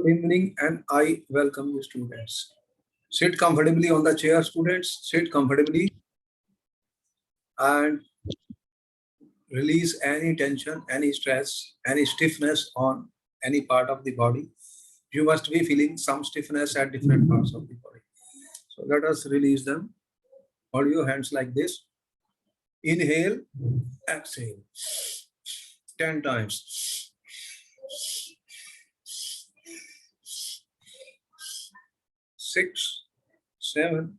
Good evening, and I welcome you, students. Sit comfortably on the chair, students. Sit comfortably and release any tension, any stress, any stiffness on any part of the body. You must be feeling some stiffness at different parts of the body. So let us release them. Hold your hands like this. Inhale, exhale. 10 times. 6, 7,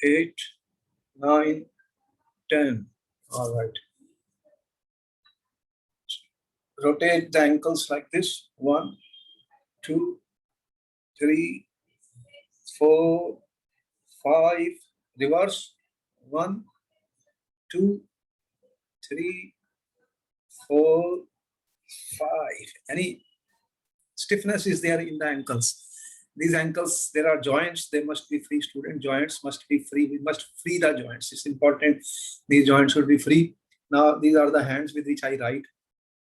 8, 9, 10. All right. Rotate the ankles like this. 1, 2, 3, 4, 5. Reverse. 1, 2, 3, 4, 5. Any stiffness is there in the ankles. These ankles, there are joints, they must be free, student. Joints must be free. We must free the joints. It's important. These joints should be free. Now, these are the hands with which I write.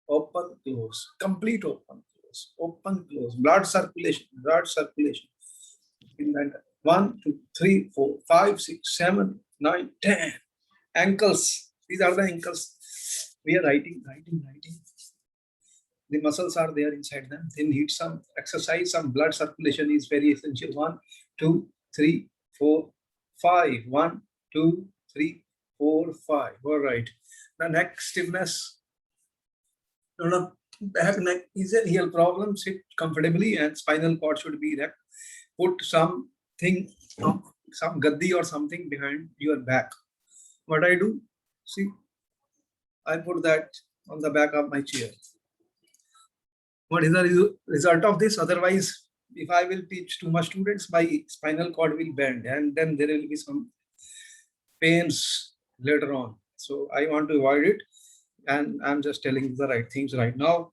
Open, close, complete open, close, open, close. Blood circulation, blood circulation. In that 1, 2, 3, 4, 5, 6, 7, 9, 10. Ankles. These are the ankles. We are writing. The muscles are there inside them. They need some exercise, some blood circulation is very essential. 1, 2, 3, 4, 5. 1, 2, 3, 4, 5. All right. The neck stiffness. No, back neck is a real problem. Sit comfortably and spinal cord should be erect. Put something, some gaddi or something behind your back. What I do, see, I put that on the back of my chair. What is the result of this? Otherwise, if I will teach too much students, my spinal cord will bend and then there will be some pains later on. So I want to avoid it. And I'm just telling you the right things right now.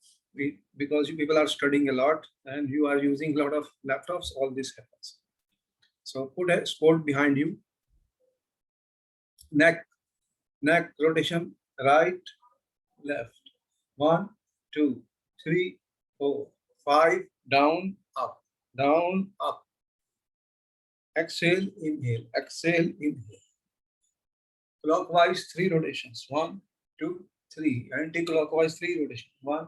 Because you people are studying a lot and you are using a lot of laptops, all this happens. So put a sport behind you. Neck rotation, right, left. 1, 2, 3, 4, 5, down, up, down, up. Exhale, inhale, exhale, inhale. Clockwise 3 rotations. 1, 2, 3. Anti-clockwise 3 rotations. 1,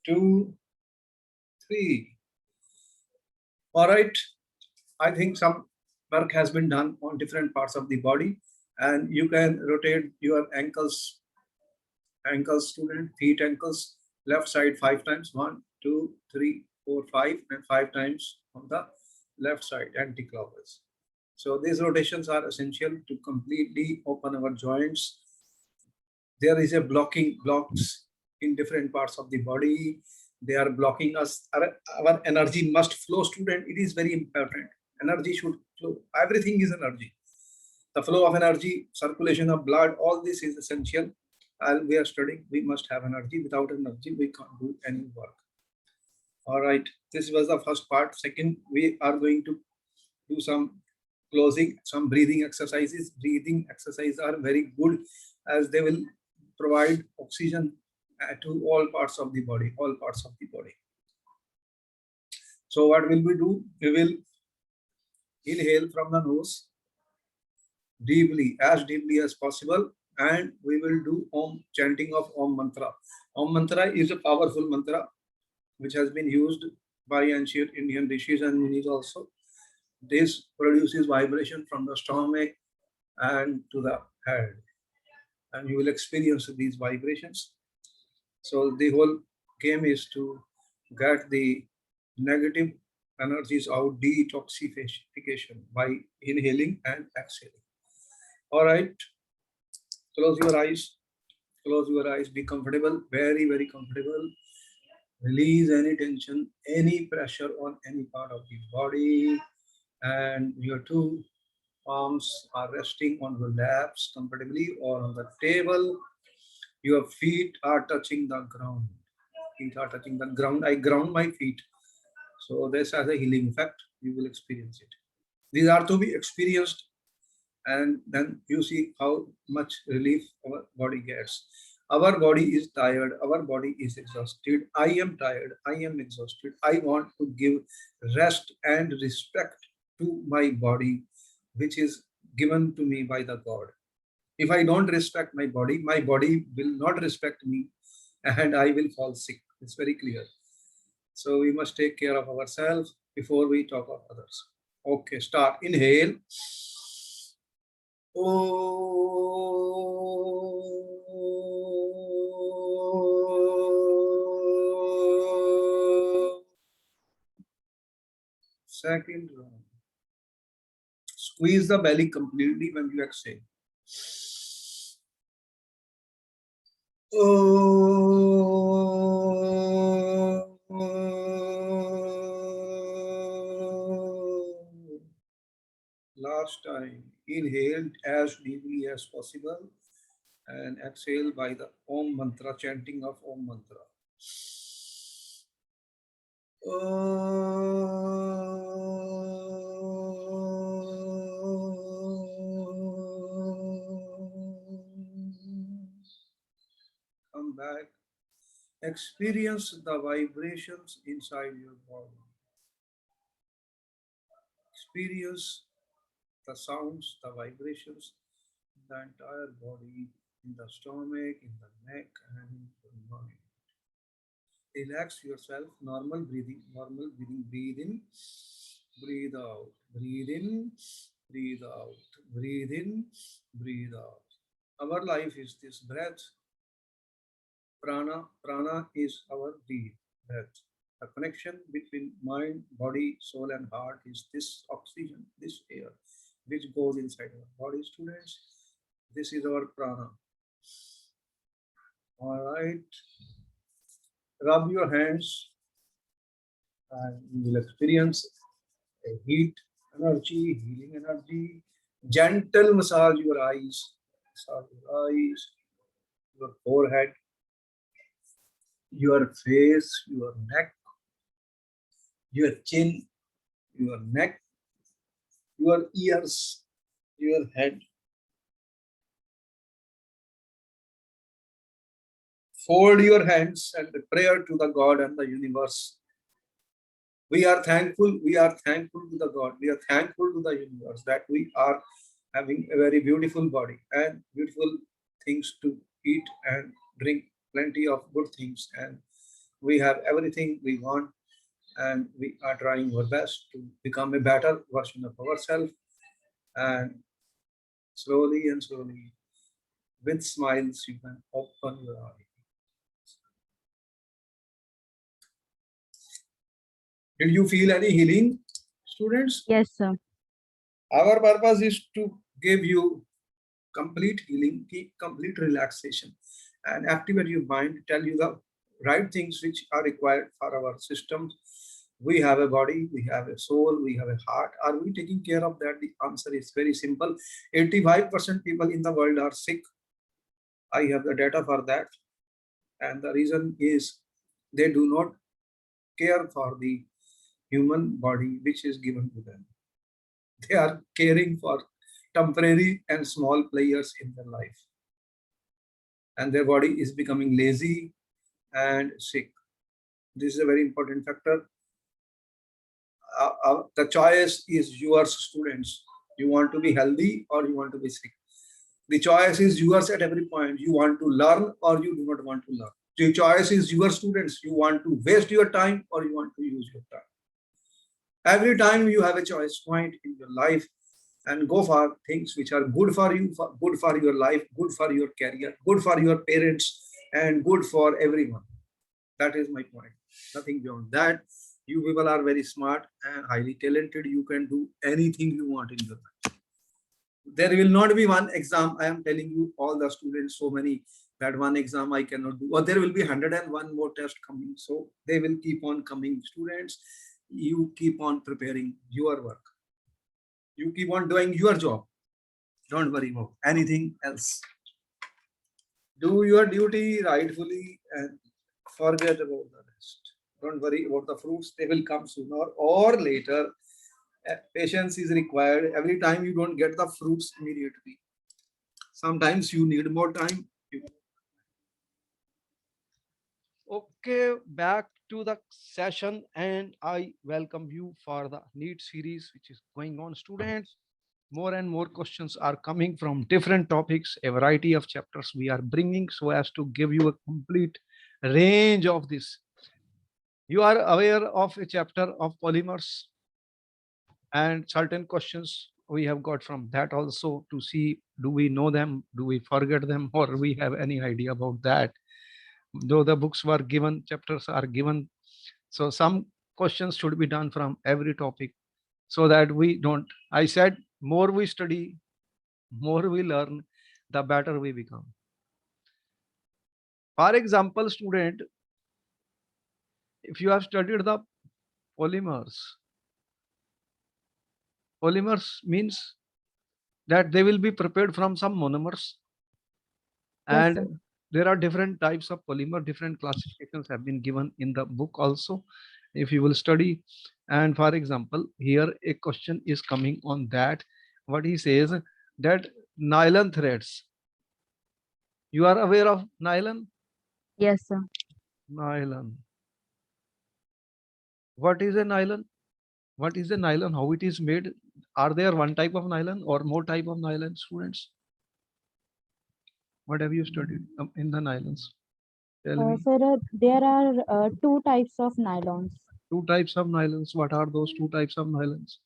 2, 3. All right. I think some work has been done on different parts of the body, and you can rotate your ankles, student, feet, ankles, left side 5 times. 1, 2, 3, 4, 5, and 5 times on the left side, anti-clockwise. So these rotations are essential to completely open our joints. There is a blocks in different parts of the body. They are blocking us. Our energy must flow, student. It is very important. Energy should flow. Everything is energy. The flow of energy, circulation of blood, all this is essential. While we are studying, we must have energy. Without energy, we can't do any work. All right. This was the first part. Second, we are going to do some closing, some breathing exercises. Breathing exercises are very good as they will provide oxygen to all parts of the body, So what will we do? We will inhale from the nose deeply, as deeply as possible, and we will do Om, chanting of Om mantra. Om mantra is a powerful mantra which has been used by ancient Indian rishis and munis also. This produces vibration from the stomach and to the head, and you will experience these vibrations. So the whole game is to get the negative energies out, detoxification by inhaling and exhaling. All right, close your eyes. Close your eyes. Be comfortable, very, very comfortable. Release any tension, any pressure on any part of the body, and your two palms are resting on your laps comfortably or on the table. Your feet are touching the ground. Feet are touching the ground. I ground my feet. So this has a healing effect. You will experience it. These are to be experienced, and then you see how much relief our body gets. Our body is tired. Our body is exhausted. I am tired. I am exhausted. I want to give rest and respect to my body, which is given to me by the God. If I don't respect my body will not respect me, and I will fall sick. It's very clear. So we must take care of ourselves before we talk of others. Okay, start. Inhale. Second round. Squeeze the belly completely when you exhale. Last time, inhale as deeply as possible and exhale by the Om mantra, chanting of Om mantra. Come back. Experience the vibrations inside your body. Experience the sounds, the vibrations in the entire body, in the stomach, in the neck, and in the mind. Relax yourself, normal breathing, breathe in, breathe out, breathe in, breathe out, breathe in, breathe out. Our life is this breath. Prana is our breath. The connection between mind, body, soul, and heart is this oxygen, this air, which goes inside our body, students. This is our prana. All right. Rub your hands and you will experience a heat energy, healing energy. Gentle massage your eyes, your forehead, your face, your neck, your chin, your neck, your ears, your head. Fold your hands and prayer to the God and the universe. We are thankful to the God. We are thankful to the universe that we are having a very beautiful body and beautiful things to eat and drink, plenty of good things. And we have everything we want, and we are trying our best to become a better version of ourselves. And slowly and slowly, with smiles, you can open your eyes. Did you feel any healing, students? Yes, sir. Our purpose is to give you complete healing, complete relaxation, and activate your mind, tell you the right things which are required for our systems. We have a body, we have a soul, we have a heart. Are we taking care of that? The answer is very simple. 85% people in the world are sick. I have the data for that. And the reason is they do not care for the human body which is given to them. They are caring for temporary and small players in their life. And their body is becoming lazy and sick. This is a very important factor. The choice is yours, students. You want to be healthy or you want to be sick. The choice is yours at every point. You want to learn or you do not want to learn. The choice is yours, students. You want to waste your time or you want to use your time. Every time you have a choice point in your life, and go for things which are good for you, good for your life, good for your career, good for your parents, and good for everyone. That is my point. Nothing beyond that. You people are very smart and highly talented. You can do anything you want in your life. There will not be one exam. I am telling you, all the students, so many, that one exam I cannot do. Or there will be 101 more tests coming. So they will keep on coming. Students, you keep on preparing your work. You keep on doing your job. Don't worry about anything else. Do your duty rightfully and forget about the rest. Don't worry about the fruits. They will come sooner or later. Patience is required. Every time you don't get the fruits immediately. Sometimes you need more time. Okay, back to the session, and I welcome you for the NEET series, which is going on. Students, more and more questions are coming from different topics, a variety of chapters we are bringing so as to give you a complete range of this. You are aware of a chapter of polymers, and certain questions we have got from that also to see, do we know them, do we forget them, or we have any idea about that. Though the books were given, chapters are given, so some questions should be done from every topic so that we don't. I said, more we study, more we learn, the better we become. For example, student, if you have studied the polymers, polymers means that they will be prepared from some monomers, Yes, and sir. there are different types of polymer, different classifications have been given in the book also, if you will study. And for example, here a question is coming on that. What he says, that nylon threads, you are aware of nylon? Yes, sir. Nylon, what is a nylon? What is a nylon, how it is made? Are there one type of nylon or more type of nylon, students? What have you studied in the nylons? Tell me. Sir, there are two types of nylons. Two types of nylons, what are those two types of nylons?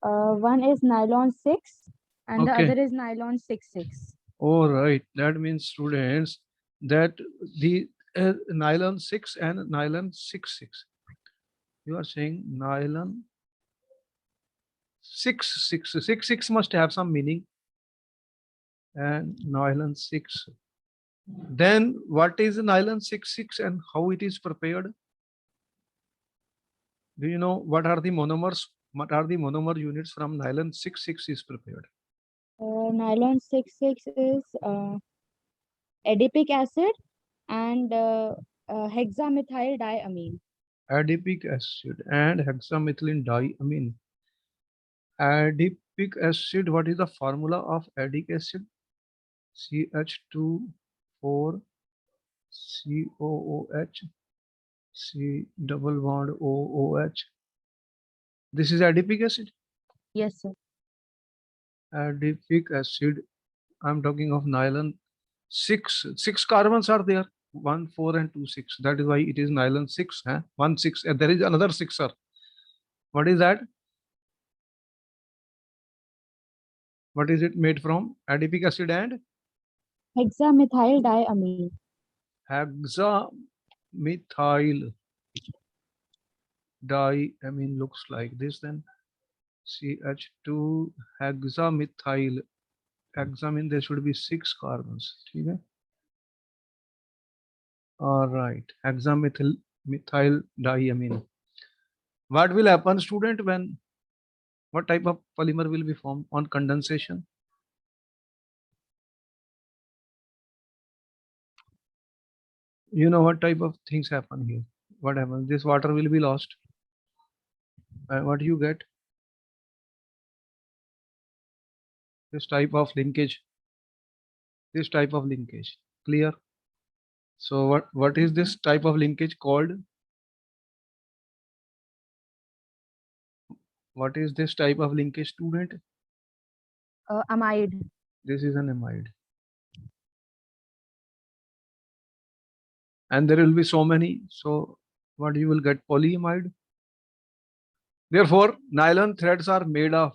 One is nylon 6 and the Okay. other is nylon 66. All right. That means, students, that the nylon 6 and nylon 66. You are saying nylon 6 must have some meaning, and nylon 6. Then what is nylon 66 and how it is prepared? Do you know what are the monomers? What are the monomer units from nylon 66 is prepared? Nylon 66 is adipic acid and hexamethyl diamine. Adipic acid and hexamethylene diamine. Adipic acid, what is the formula of adipic acid? CH2 4 COOH C double bond OOH. This is adipic acid. Yes, sir. Adipic acid. I'm talking of nylon. Six carbons are there. 1, 4, and 2, 6. That is why it is nylon 6. Huh? 1, 6. And there is another 6, sir. What is that? What is it made from? Adipic acid and Hexamethyl diamine. hexamethyl diamine looks like this then. CH2 hexamethyl. Hexamine, there should be 6 carbons. Okay? All right. Methyl diamine. What will happen, student, when what type of polymer will be formed on condensation? You know what type of things happen here. What happens? This water will be lost. What you get? This type of linkage. This type of linkage. Clear? So what is this type of linkage called? What is this type of linkage, student? Amide. This is an amide. And there will be so many. So what you will get? Polyamide. Therefore, nylon threads are made of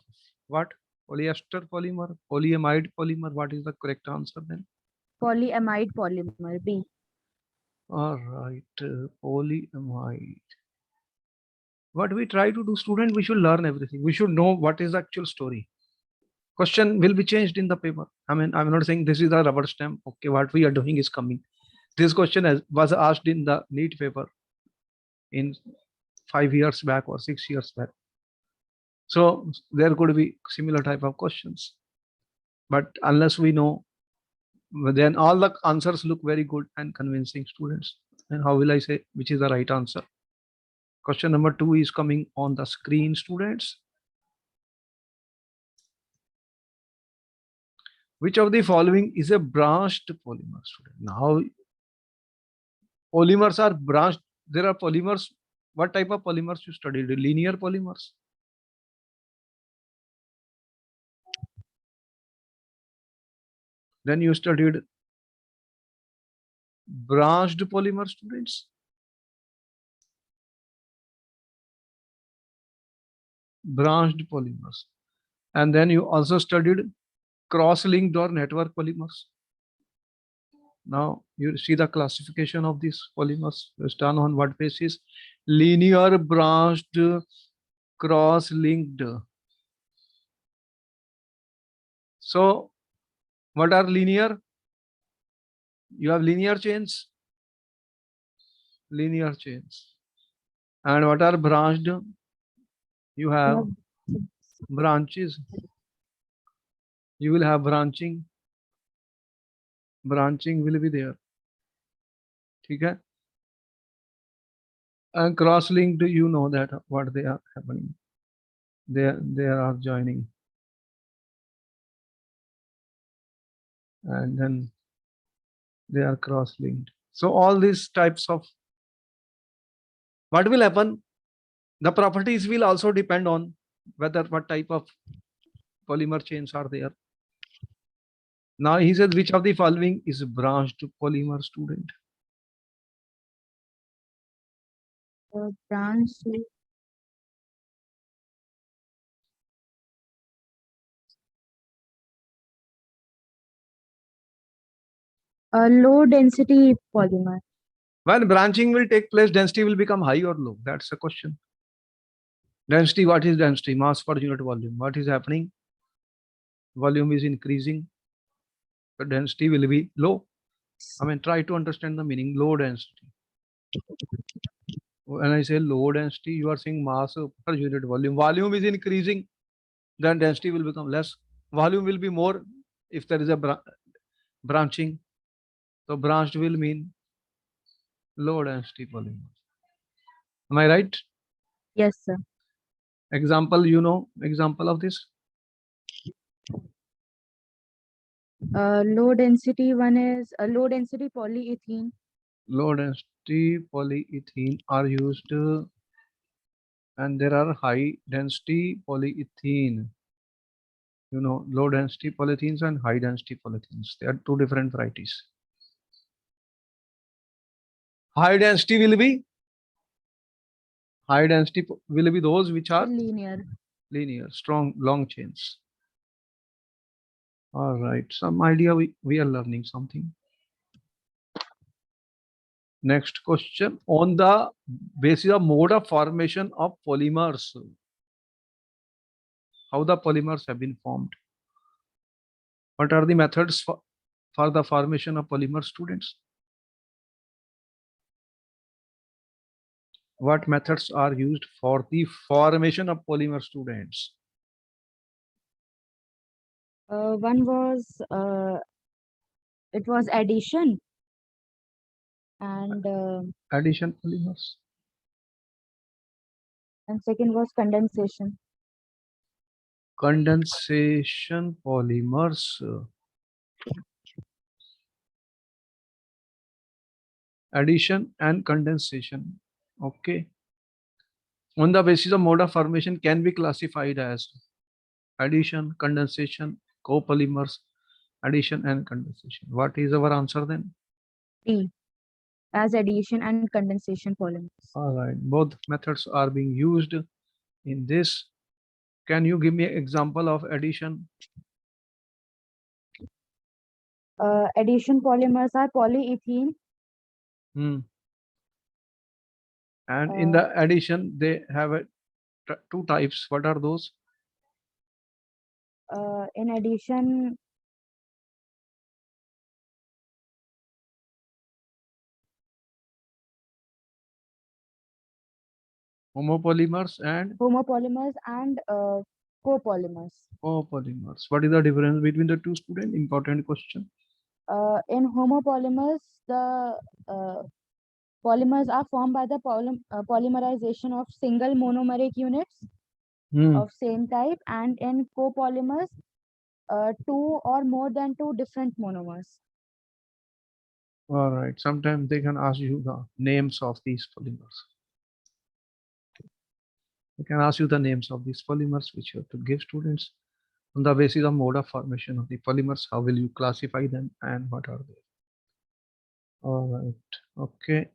what? Polyester polymer, polyamide polymer. What is the correct answer then? Polyamide polymer B. All right, polyamide. What we try to do, student, we should learn everything. We should know what is the actual story. Question will be changed in the paper. I mean, I'm not saying this is a rubber stamp. Okay, what we are doing is coming. This question was asked in the NEET paper in 5 years back or 6 years back. So there could be similar type of questions. But unless we know, then all the answers look very good and convincing, students. And how will I say which is the right answer? Question number 2 is coming on the screen, students. Which of the following is a branched polymer, student? Now Polymers are branched. There are polymers. What type of polymers you studied? Linear polymers. Then you studied branched polymer, students. Branched polymers. And then you also studied cross-linked or network polymers. Now you see the classification of these polymers is done on what basis? Linear, branched, cross-linked. So what are linear? You have linear chains. Linear chains. And what are branched? You have branches. You will have branching. Branching will be there. Okay? And cross-linked, you know that what they are happening. They are joining. And then they are cross-linked. So all these types of, what will happen? The properties will also depend on whether what type of polymer chains are there. Now he says, which of the following is branched polymer, student? Branch. A low density polymer. When branching will take place, density will become high or low. That's the question. Density, what is density? Mass per unit volume. What is happening? Volume is increasing. The density will be low. I mean, try to understand the meaning. Low density. When I say low density, you are saying mass per unit volume. Volume is increasing, then density will become less. Volume will be more if there is a branching. So branched will mean low density polymer. Am I right? Yes, sir. Example, you know, example of this? Low density one is a low density polyethylene. Low density polyethylene are used and there are high density polyethylene. You know, low density polyethylenes and high density polyethylenes. They are two different varieties. High density will be those which are linear, strong, long chains. All right, some idea we are learning something. Next question, on the basis of mode of formation of polymers, how the polymers have been formed. What are the methods for the formation of polymer, students? What methods are used for the formation of polymer, students? One was it was addition, and Addition polymers. and second was condensation. Condensation polymers. Addition and condensation. Okay. On the basis of mode of formation can be classified as addition, condensation, copolymers, addition and condensation. What is our answer then? D, as addition and condensation polymers. All right, both methods are being used in this. Can you give me an example of addition? Addition polymers are polyethylene. And in the addition, they have two types. What are those? In addition, Homopolymers and homopolymers and copolymers. copolymers. What is the difference between the two, student? Important question. In homopolymers, the polymers are formed by the polymerization of single monomeric units of same type, and in copolymers, two or more than two different monomers. All right. Sometimes they can ask you the names of these polymers. They can ask you the names of these polymers, which you have to give students on the basis of mode of formation of the polymers. How will you classify them and what are they? All right. Okay.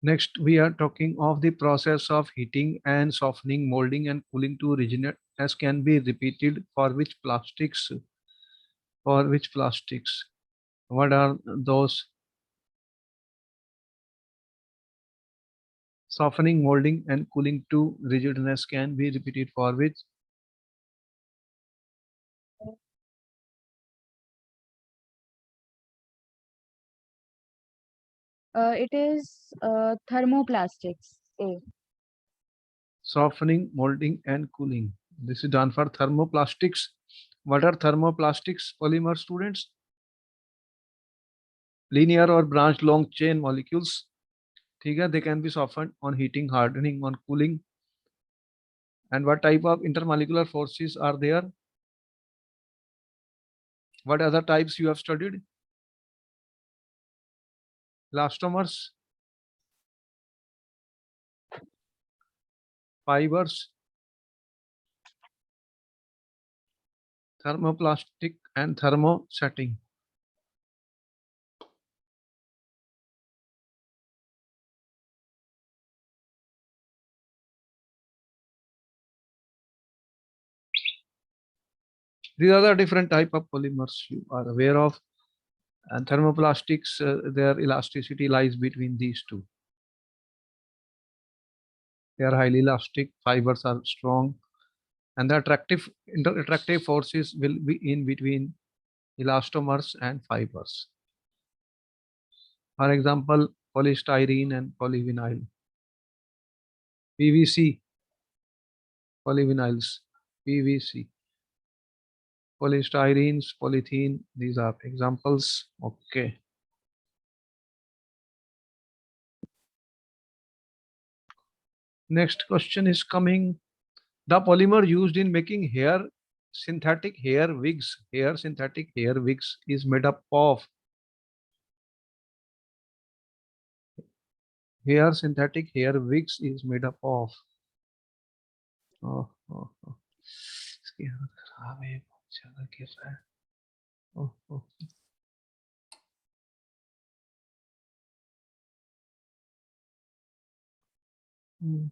Next, we are talking of the process of heating and softening, molding and cooling to regenerate as can be repeated for which plastics? For which plastics? What are those? Softening, molding and cooling to rigidness can be repeated for which? It is thermoplastics. A. Softening, molding and cooling. This is done for thermoplastics. What are thermoplastics polymer students? Linear or branched long chain molecules. They can be softened on heating, hardening, on cooling. And what type of intermolecular forces are there? What other types you have studied? Elastomers, fibers, thermoplastic and thermosetting. These are the different type of polymers you are aware of. And thermoplastics, their elasticity lies between these two. They are highly elastic, fibers are strong, and the attractive forces will be in between elastomers and fibers. For example, polystyrene and polyvinyl, PVC, polyvinyls, PVC, polystyrenes, polythene, these are examples. Okay. Next question is coming. The polymer used in making synthetic hair wigs is made up of synthetic hair wigs is made up of. Oh, oh, oh. इसकी हालत खराब है, बहुत ज्यादा गिर रहा है. Oh, oh. Hmm.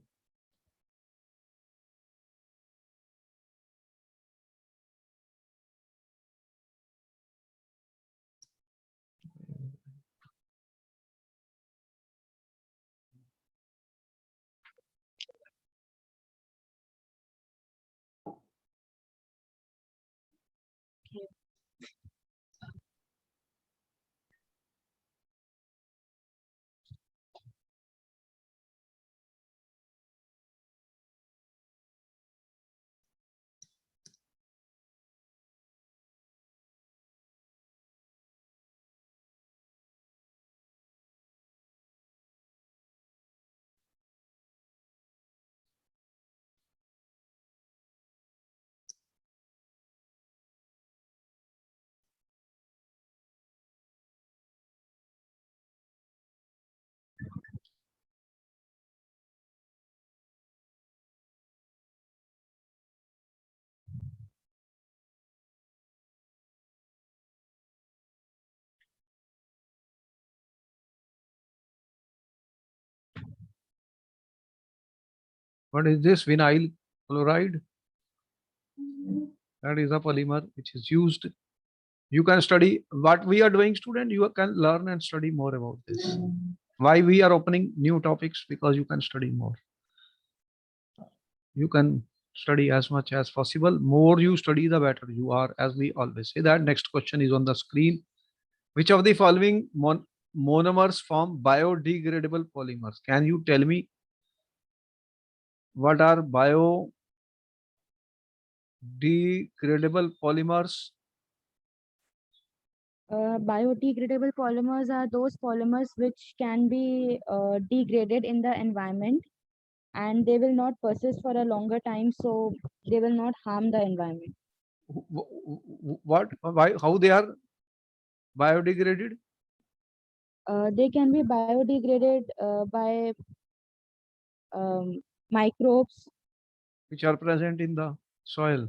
What is this? Vinyl chloride. That is a polymer which is used. You can study what we are doing, student. You can learn and study more about this. Why we are opening new topics? Because you can study more. You can study as much as possible. More you study, the better you are, as we always say. That next question is on the screen. Which of the following monomers form biodegradable polymers? Can you tell me what are biodegradable polymers? Biodegradable polymers are those polymers which can be degraded in the environment, and they will not persist for a longer time, so they will not harm the environment. What? Why? How they are biodegraded? They can be biodegraded by microbes. which are present in the soil.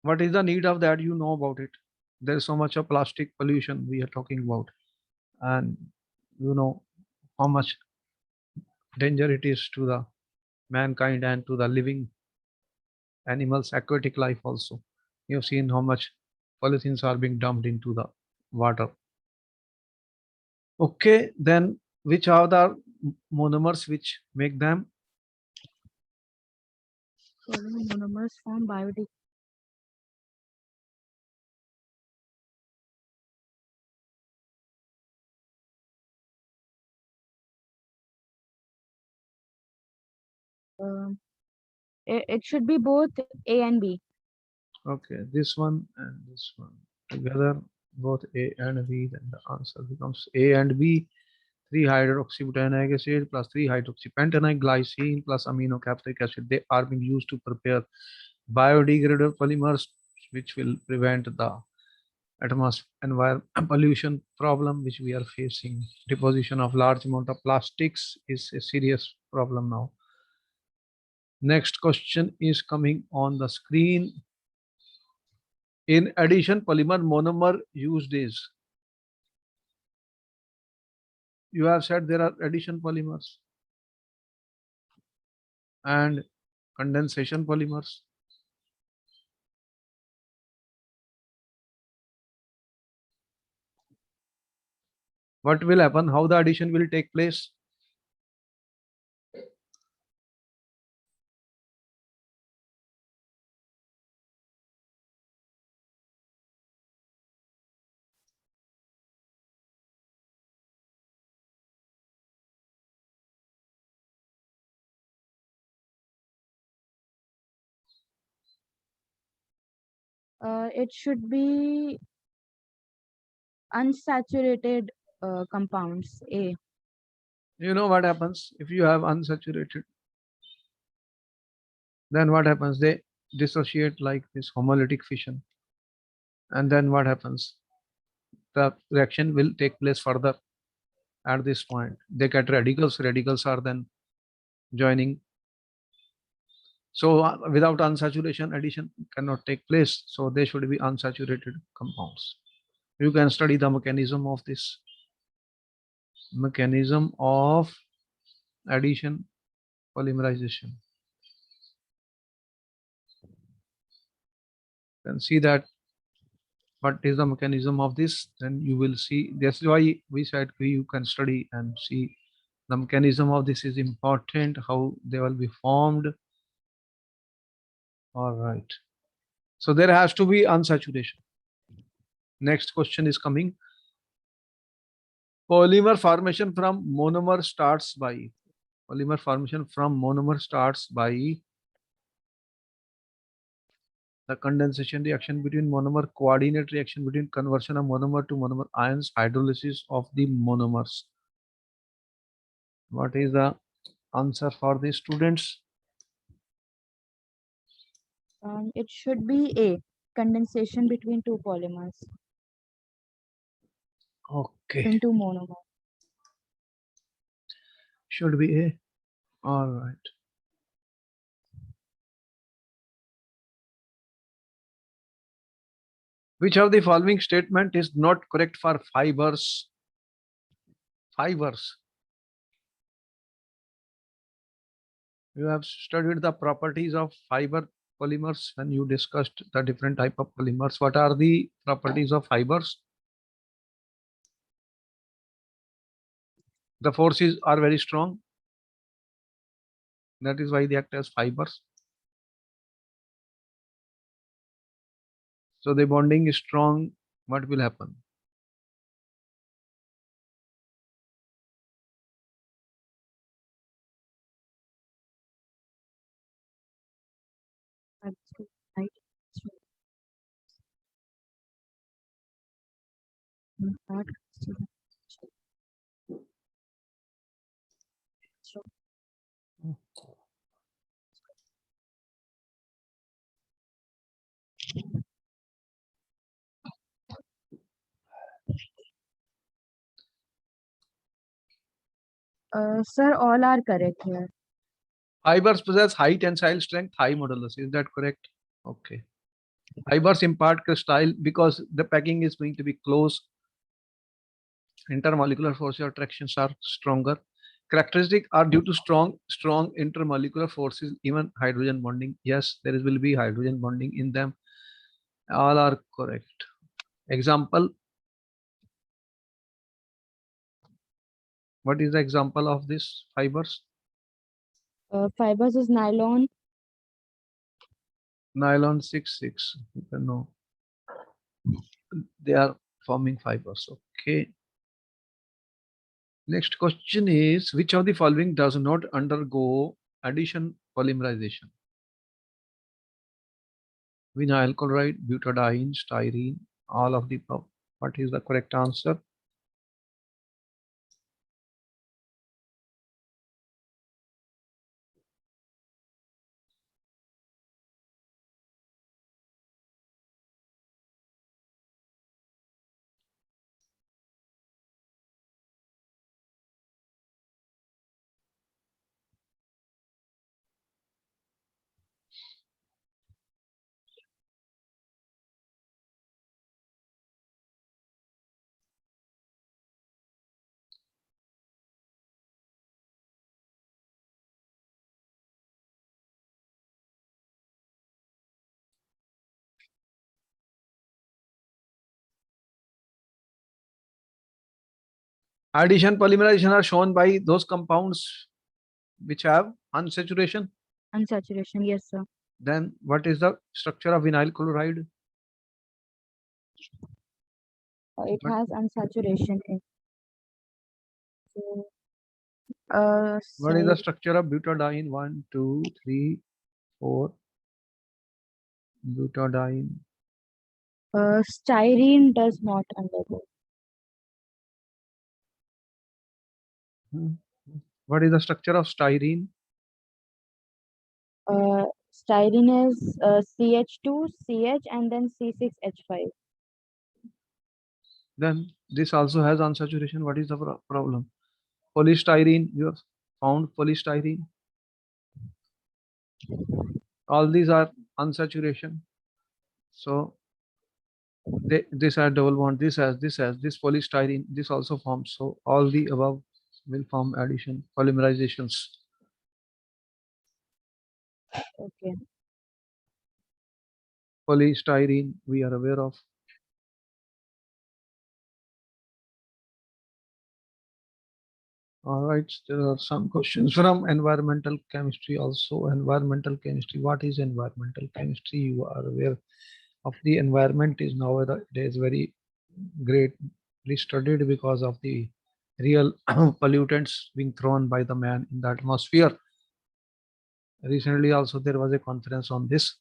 What is the need of that? You know about it. There's so much of plastic pollution we are talking about, and you know how much danger it is to the mankind and to the living animals, aquatic life also. You've seen how much polythene are being dumped into the water. Okay, then which are the monomers which make them? Monomers form biodegradable. It should be both A and B. Okay, this one and this one together, both A and B, then the answer becomes A and B. 3-hydroxybutanoic acid plus 3-hydroxypentanoic glycine plus aminocapturic acid. They are being used to prepare biodegradable polymers, which will prevent the environment pollution problem which we are facing. Deposition of large amount of plastics is a serious problem now. Next question is coming on the screen. In addition, polymer monomer used is, you have said there are addition polymers and condensation polymers. What will happen? How the addition will take place? It should be unsaturated compounds. A. You know what happens if you have unsaturated? Then what happens? They dissociate like this homolytic fission. And then what happens? The reaction will take place further at this point. They get radicals. Radicals are then joining. So without unsaturation, addition cannot take place. So they should be unsaturated compounds. You can study the mechanism of this. Mechanism of addition polymerization. You can see that what is the mechanism of this, then you will see. That's why we said you can study and see the mechanism of this is important, how they will be formed. All right. So there has to be unsaturation. Next question is coming. Polymer formation from monomer starts by. Polymer formation from monomer starts by the condensation reaction between monomer, coordinate reaction between conversion of monomer to monomer ions, hydrolysis of the monomers. What is the answer for the students? It should be A. Condensation between two polymers Okay, into monomer. should be A. All right. Which of the following statement is not correct for fibers? Fibers. You have studied the properties of fiber polymers when you discussed the different type of polymers. What are the properties of fibers? The forces are very strong. That is why they act as fibers. So the bonding is strong. What will happen? Right. Not Sir, all are correct here. Fibers possess high tensile strength, high modulus. Is that correct? Okay. Fibers impart crystal because the packing is going to be close. Intermolecular force attractions are stronger. Characteristic are due to strong intermolecular forces, even hydrogen bonding. Yes, there will be hydrogen bonding in them. All are correct. Example. What is the example of this fibers? Fibers is nylon. Nylon 6,6. You can know. They are forming fibers. Okay. Next question is, which of the following does not undergo addition polymerization? Vinyl chloride, butadiene, styrene, all of the above. What is the correct answer? Addition polymerization are shown by those compounds which have unsaturation. Unsaturation, yes, sir. Then what is the structure of vinyl chloride? It What- has unsaturation in. So, What is the say, structure of butadiene? 1, 2, 3, 4. Butadiene. styrene does not undergo. Hmm. What is the structure of styrene? Styrene is CH2, CH, and then C6H5. Then this also has unsaturation. What is the problem? Polystyrene, you have found polystyrene. All these are unsaturation. So this has double bond. This has this polystyrene. This also forms. So all the above will form addition polymerizations. Okay. Polystyrene we are aware of. All right, there are some questions from environmental chemistry also. Environmental chemistry. What is environmental chemistry? You are aware of the environment is nowadays very greatly studied because of the real pollutants being thrown by the man in the atmosphere. Recently also there was a conference on this.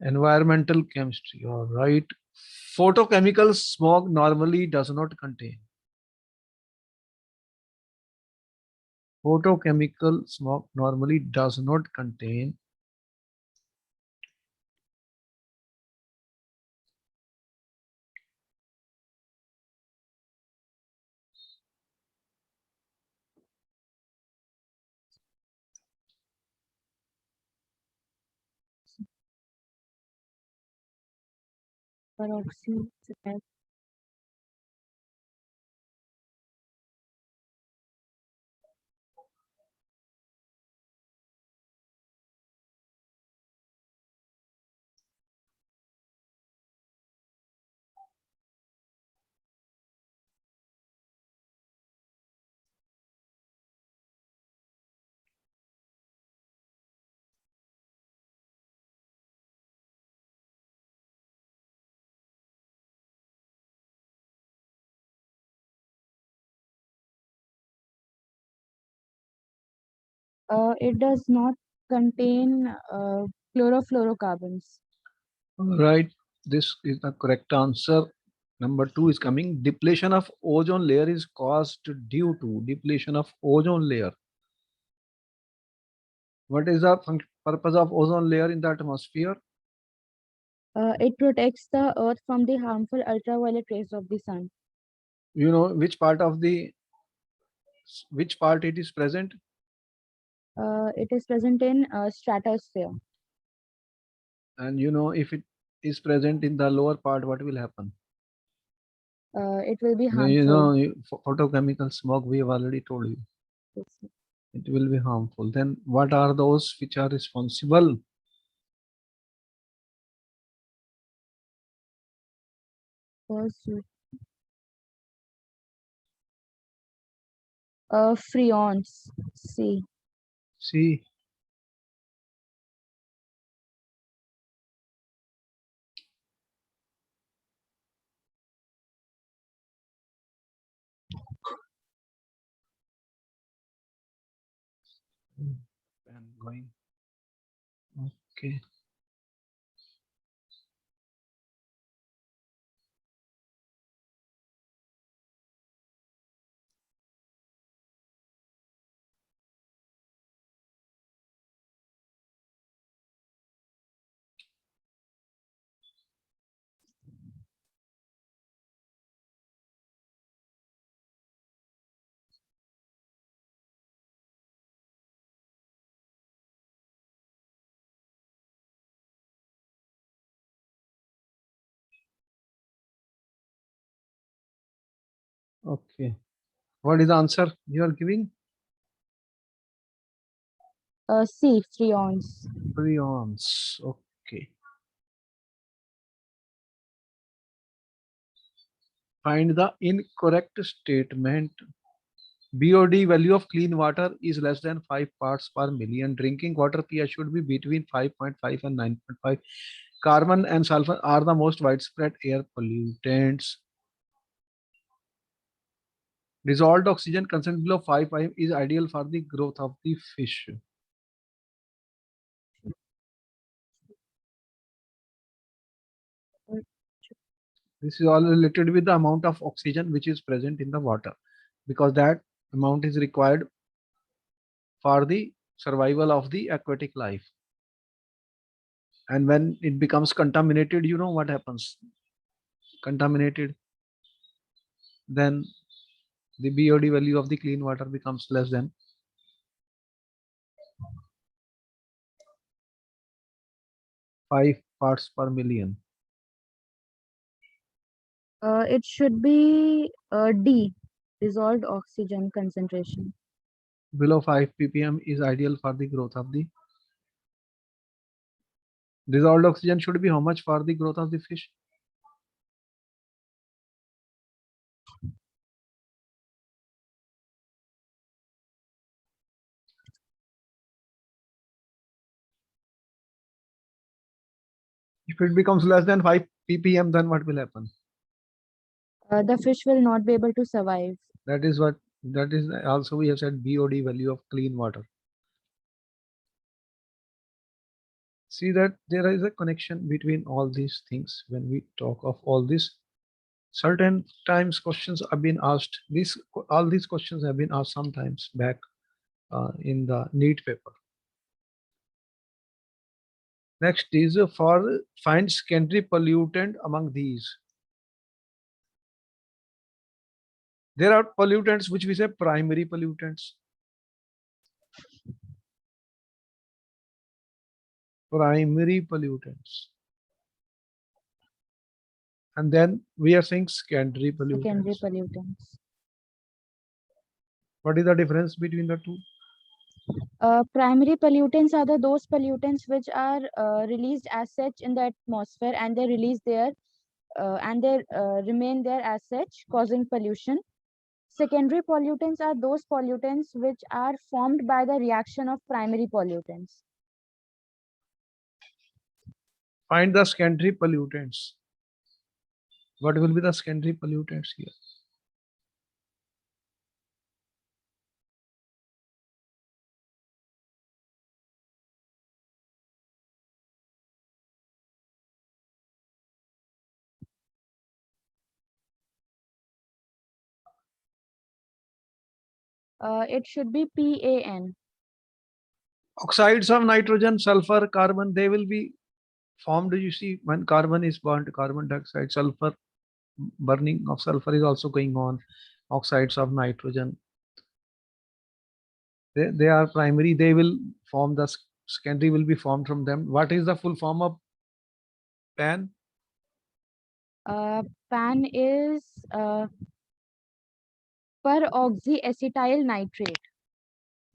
Environmental chemistry. All right. Photochemical smog normally does not contain. Photochemical smog normally does not contain Peroxide. It does not contain chlorofluorocarbons. right. This is the correct answer. Number 2 is coming. Depletion of ozone layer is caused due to depletion of ozone layer. What is the purpose of ozone layer in the atmosphere? It protects the earth from the harmful ultraviolet rays of the sun. You know which part of the which part it is present? It is present in stratosphere. And if it is present in the lower part, what will happen? It will be You harmful. photochemical smoke, we have already told you. Yes. It will be harmful. Then what are those which are responsible? First, freons. C. See, pen going. Okay. Okay. What is the answer you are giving? C. Freons. Freons. Okay. Find the incorrect statement. BOD value of clean water is less than 5 parts per million. Drinking water pH should be between 5.5 and 9.5. Carbon and sulfur are the most widespread air pollutants. Dissolved oxygen content below 5 ppm is ideal for the growth of the fish. This is all related with the amount of oxygen which is present in the water, because that amount is required for the survival of the aquatic life. And when it becomes contaminated, you know what happens? Contaminated, then the BOD value of the clean water becomes less than 5 parts per million. It should be D. Dissolved oxygen concentration. Below 5 ppm is ideal for the growth of the dissolved oxygen should be how much for the growth of the fish? If it becomes less than 5 ppm, then what will happen? The fish will not be able to survive. That is also we have said BOD value of clean water. See that there is a connection between all these things when we talk of all this. Certain times questions have been asked. All these questions have been asked sometimes back in the NEET paper. Next is for find secondary pollutant among these. There are pollutants which we say primary pollutants. Primary pollutants. And then we are saying secondary pollutants. Secondary pollutants. What is the difference between the two? Primary pollutants are those pollutants which are released as such in the atmosphere, and they release there and they remain there as such, causing pollution. Secondary pollutants are those pollutants which are formed by the reaction of primary pollutants. Find the secondary pollutants. What will be the secondary pollutants here? It should be PAN. Oxides of nitrogen, sulfur, carbon, they will be formed. You see, when carbon is burnt, carbon dioxide, sulfur, burning of sulfur is also going on. Oxides of nitrogen. They are primary. They will form the secondary will be formed from them. What is the full form of PAN? PAN is peroxyacetyl nitrate.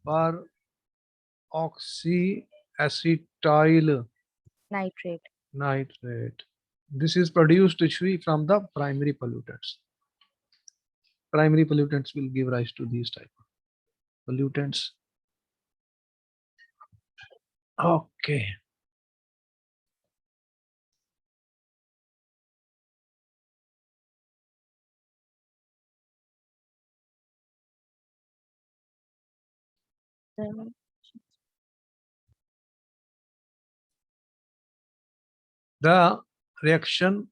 Peroxyacetyl Nitrate. nitrate. This is produced actually from the primary pollutants. Primary pollutants will give rise to these type of pollutants. Okay. The- The reaction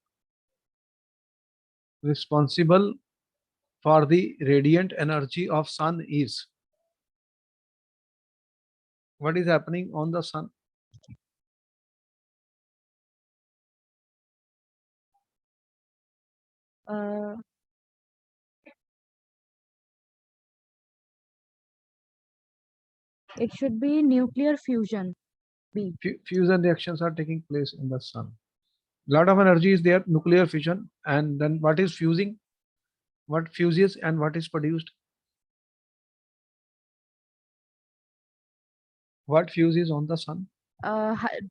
responsible for the radiant energy of sun is, what is happening on the sun? uh, it should be nuclear fusion. B. Fusion reactions are taking place in the sun. Lot of energy is there, nuclear fission, and then what is fusing? What fuses and what is produced? What fuses on the sun?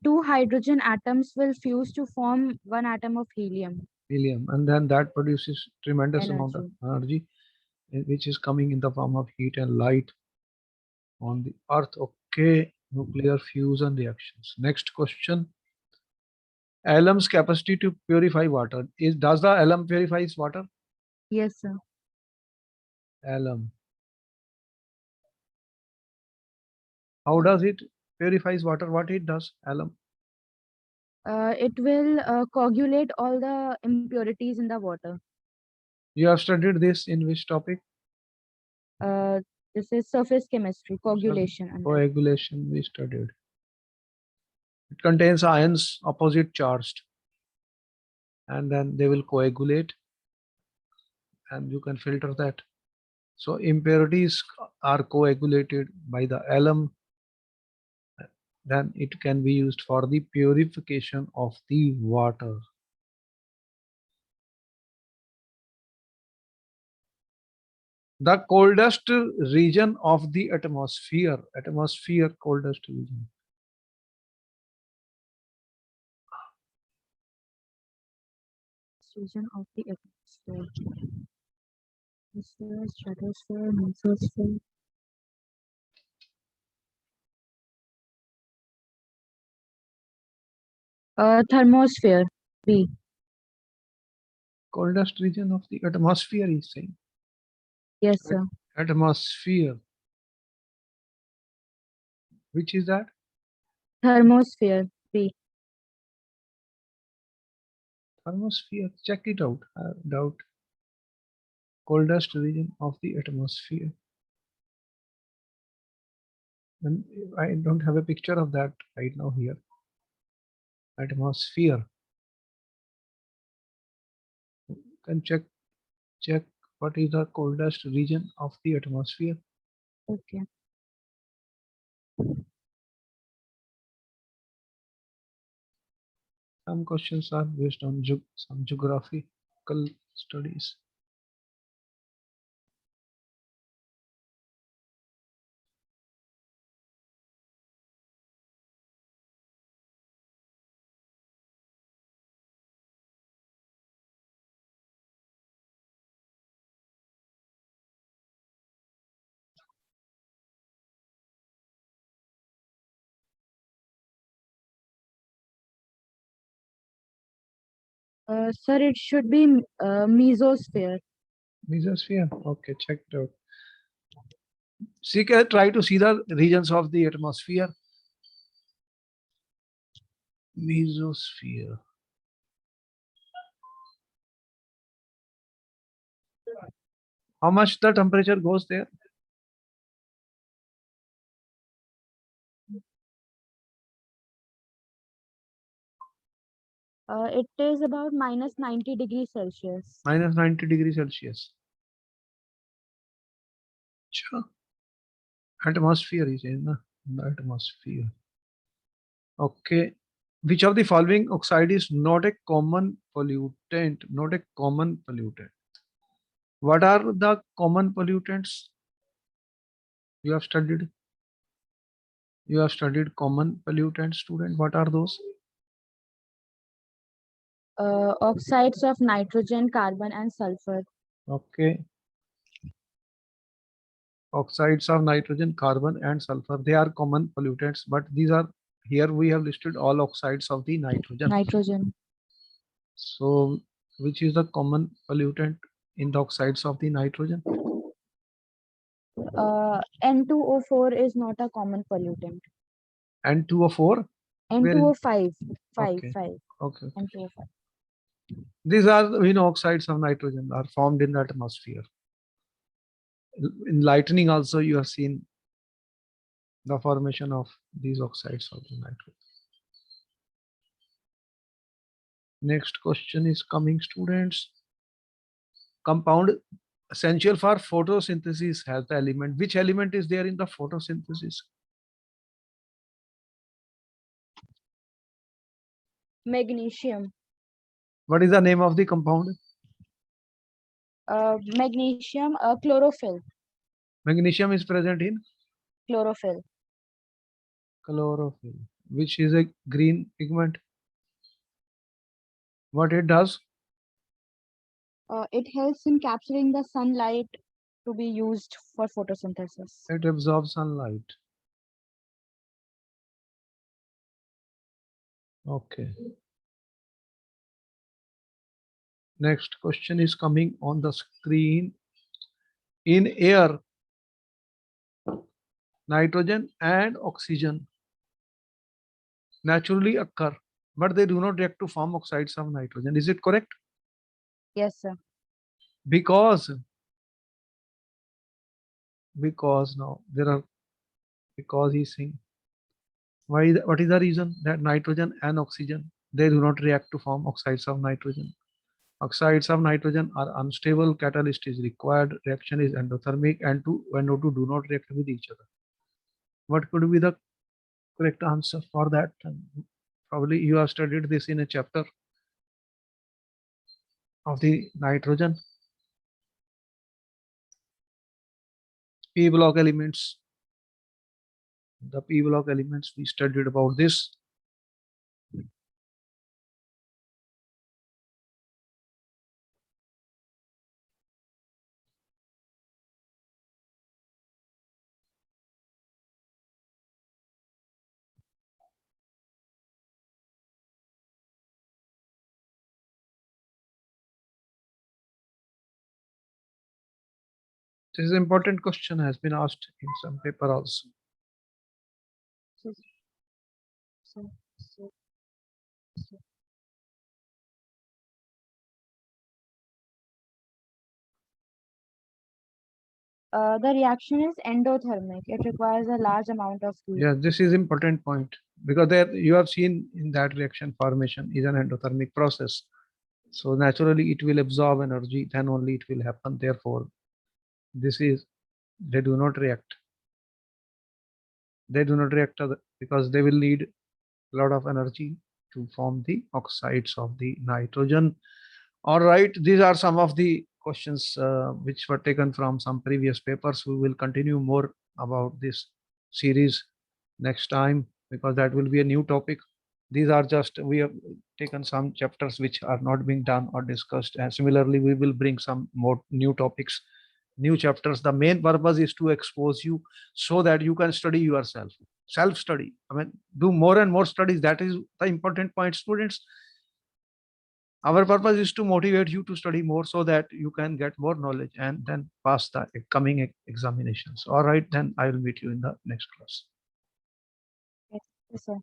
Two hydrogen atoms will fuse to form one atom of helium. Helium, and then that produces tremendous amount of Energy. energy, which is coming in the form of heat and light on the earth. Okay, nuclear fusion reactions. Next question. Alum's capacity to purify water is, does the alum purifies water? Yes, sir. Alum. How does it purifies water? What it does? Alum. It will coagulate all the impurities in the water. You have studied this in which topic? Uh, this is surface chemistry, coagulation. Coagulation we studied. It contains ions opposite charged, and then they will coagulate, and you can filter that. So impurities are coagulated by the alum, then it can be used for the purification of the water. The coldest region of the atmosphere, coldest region. Region of the atmosphere. Atmosphere, stratosphere, mesosphere. Thermosphere. B. Coldest region of the atmosphere is saying. Yes, sir. Atmosphere. Which is that? Thermosphere. B. Thermosphere. Check it out. I doubt. Coldest region of the atmosphere. And I don't have a picture of that right now here. Atmosphere. You can check what is the coldest region of the atmosphere. Okay. Some questions are based on some geographical studies. Sir, it should be mesosphere. Mesosphere. Okay, check it out. See, try to see the regions of the atmosphere. Mesosphere. How much the temperature goes there? It is about minus 90 degrees Celsius. Minus 90 degrees Celsius. Sure. Atmosphere is in the atmosphere. Okay. Which of the following oxide is not a common pollutant? Not a common pollutant. What are the common pollutants you have studied? You have studied common pollutants, student. What are those? Oxides of nitrogen, carbon, and sulfur. Okay. Oxides of nitrogen, carbon, and sulfur. They are common pollutants, but these are here we have listed all oxides of the nitrogen. Nitrogen. So, which is the common pollutant in the oxides of the nitrogen? N2O4 is not a common pollutant. N2O4? Where is- N2O5. Okay. 5. Okay. N2O5. These are, oxides of nitrogen are formed in the atmosphere. In lightning also you have seen the formation of these oxides of the nitrogen. Next question is coming, students. Compound essential for photosynthesis has the element. Which element is there in the photosynthesis? Magnesium. What is the name of the compound? Magnesium. Chlorophyll. Magnesium is present in Chlorophyll. chlorophyll, which is a green pigment. What it does? It helps in capturing the sunlight to be used for photosynthesis. It absorbs sunlight. Okay. Next question is coming on the screen. In air, nitrogen and oxygen naturally occur, but they do not react to form oxides of nitrogen. Is it correct? Yes, sir. Because now there are, because he's saying, what is the reason that nitrogen and oxygen, they do not react to form oxides of nitrogen? Oxides of nitrogen are unstable, catalyst is required, reaction is endothermic, and NO2 do not react with each other. What could be the correct answer for that? Probably you have studied this in a chapter of the nitrogen. P block elements. The P block elements, we studied about this. This is important question, has been asked in some paper also. The reaction is endothermic. It requires a large amount of heat. Yeah, this is important point, because there you have seen in that reaction formation is an endothermic process. So naturally it will absorb energy, then only it will happen. Therefore, this is, they do not react. They do not react because they will need a lot of energy to form the oxides of the nitrogen. All right, these are some of the questions which were taken from some previous papers. We will continue more about this series next time, because that will be a new topic. These are just, we have taken some chapters which are not being done or discussed, and similarly we will bring some more new topics, new chapters. The main purpose is to expose you so that you can study yourself, self study. I mean, do more and more studies. That is the important point, students. Our purpose is to motivate you to study more so that you can get more knowledge and then pass the coming examinations. All right, then I will meet you in the next class. Yes, sir.